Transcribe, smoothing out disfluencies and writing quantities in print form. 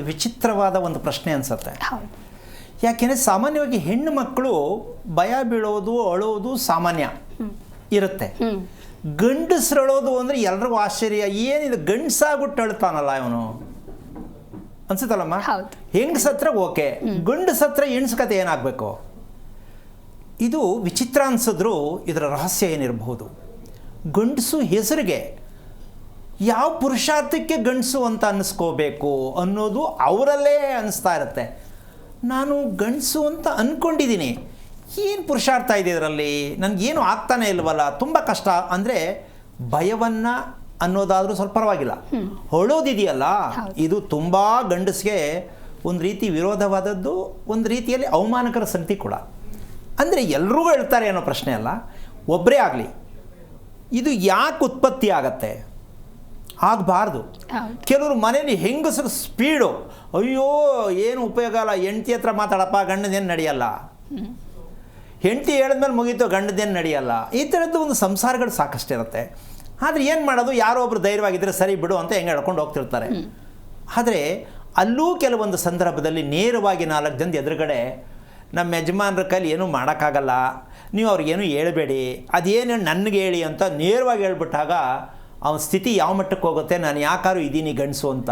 ವಿಚಿತ್ರವಾದ ಒಂದು ಪ್ರಶ್ನೆ ಅನ್ಸುತ್ತೆ. ಹೌದು. ಯಾಕೆಂದರೆ ಸಾಮಾನ್ಯವಾಗಿ ಹೆಣ್ಣು ಮಕ್ಕಳು ಭಯ ಬೀಳೋದು ಅಳೋದು ಸಾಮಾನ್ಯ ಇರುತ್ತೆ. ಗಂಡಸ್ರು ಅಳೋದು ಅಂದರೆ ಎಲ್ರಿಗೂ ಆಶ್ಚರ್ಯ, ಏನಿದು ಗಂಡಸಾಗ್ಬಿಟ್ಟು ಅಳ್ತಾನಲ್ಲ ಇವನು ಅನ್ಸುತ್ತಲ್ಲಮ್ಮ. ಹೆಂಗಸತ್ರ ಓಕೆ, ಗಂಡಸತ್ರ ಹೆಣ್ಸ್ಕತೆ ಏನಾಗಬೇಕು? ಇದು ವಿಚಿತ್ರ ಅನ್ಸಿದ್ರು ಇದರ ರಹಸ್ಯ ಏನಿರಬಹುದು. ಗಂಡಸು ಹೆಸರಿಗೆ ಯಾವ ಪುರುಷಾರ್ಥಕ್ಕೆ ಗಂಡಸು ಅಂತ ಅನ್ನಿಸ್ಕೋಬೇಕು ಅನ್ನೋದು ಅವರಲ್ಲೇ ಅನ್ನಿಸ್ತಾ ಇರುತ್ತೆ. ನಾನು ಗಂಡಸು ಅಂತ ಅಂದ್ಕೊಂಡಿದ್ದೀನಿ, ಏನು ಪುರುಷಾರ್ಥ ಇದೆ ಇದರಲ್ಲಿ, ನನಗೇನು ಆಗ್ತಾನೆ ಇಲ್ವಲ್ಲ, ತುಂಬ ಕಷ್ಟ ಅಂದರೆ ಭಯವನ್ನು ಅನ್ನೋದಾದರೂ ಸ್ವಲ್ಪ ಪರವಾಗಿಲ್ಲ. ಹೊಳೋದಿದೆಯಲ್ಲ, ಇದು ತುಂಬ ಗಂಡಸ್ಗೆ ಒಂದು ರೀತಿ ವಿರೋಧವಾದದ್ದು, ಒಂದು ರೀತಿಯಲ್ಲಿ ಅವಮಾನಕರ ಸಂಗತಿ ಕೂಡ. ಅಂದರೆ ಎಲ್ರಿಗೂ ಹೇಳ್ತಾರೆ ಅನ್ನೋ ಪ್ರಶ್ನೆ ಅಲ್ಲ, ಒಬ್ಬರೇ ಆಗಲಿ. ಇದು ಯಾಕೆ ಉತ್ಪತ್ತಿ ಆಗತ್ತೆ? ಆಗಬಾರ್ದು. ಕೆಲವರು ಮನೇಲಿ ಹೆಂಗಸರು ಸ್ಪೀಡು, ಅಯ್ಯೋ ಏನು ಉಪಯೋಗ ಅಲ್ಲ, ಹೆಂಡತಿ ಹತ್ರ ಮಾತಾಡಪ್ಪ, ಗಂಡದೇನು ನಡೆಯಲ್ಲ, ಹೆಂಡತಿ ಹೇಳಿದ್ಮೇಲೆ ಮುಗೀತು, ಗಂಡದೇನು ನಡೆಯಲ್ಲ, ಈ ಥರದ್ದು ಒಂದು ಸಂಸಾರಗಳು ಸಾಕಷ್ಟಿರುತ್ತೆ. ಆದರೆ ಏನು ಮಾಡೋದು, ಯಾರೋ ಒಬ್ರು ಧೈರ್ಯವಾಗಿದ್ದರೆ ಸರಿ ಬಿಡು ಅಂತ ಹೆಂಗೆ ಹೇಳ್ಕೊಂಡು ಹೋಗ್ತಿರ್ತಾರೆ. ಆದರೆ ಅಲ್ಲೂ ಕೆಲವೊಂದು ಸಂದರ್ಭದಲ್ಲಿ ನೇರವಾಗಿ 4 ಜನದ ಎದುರುಗಡೆ ನಮ್ಮ ಯಜಮಾನ್ರ ಕೈಲಿ ಏನೂ ಮಾಡೋಕ್ಕಾಗಲ್ಲ, ನೀವು ಅವ್ರಿಗೇನು ಹೇಳಬೇಡಿ, ಅದೇನು ನನಗೆ ಹೇಳಿ ಅಂತ ನೇರವಾಗಿ ಹೇಳ್ಬಿಟ್ಟಾಗ ಅವನ ಸ್ಥಿತಿ ಯಾವ ಮಟ್ಟಕ್ಕೆ ಹೋಗುತ್ತೆ, ನಾನು ಯಾಕಾದ್ರೂ ಇದ್ದೀನಿ ಗಂಡಸು ಅಂತ.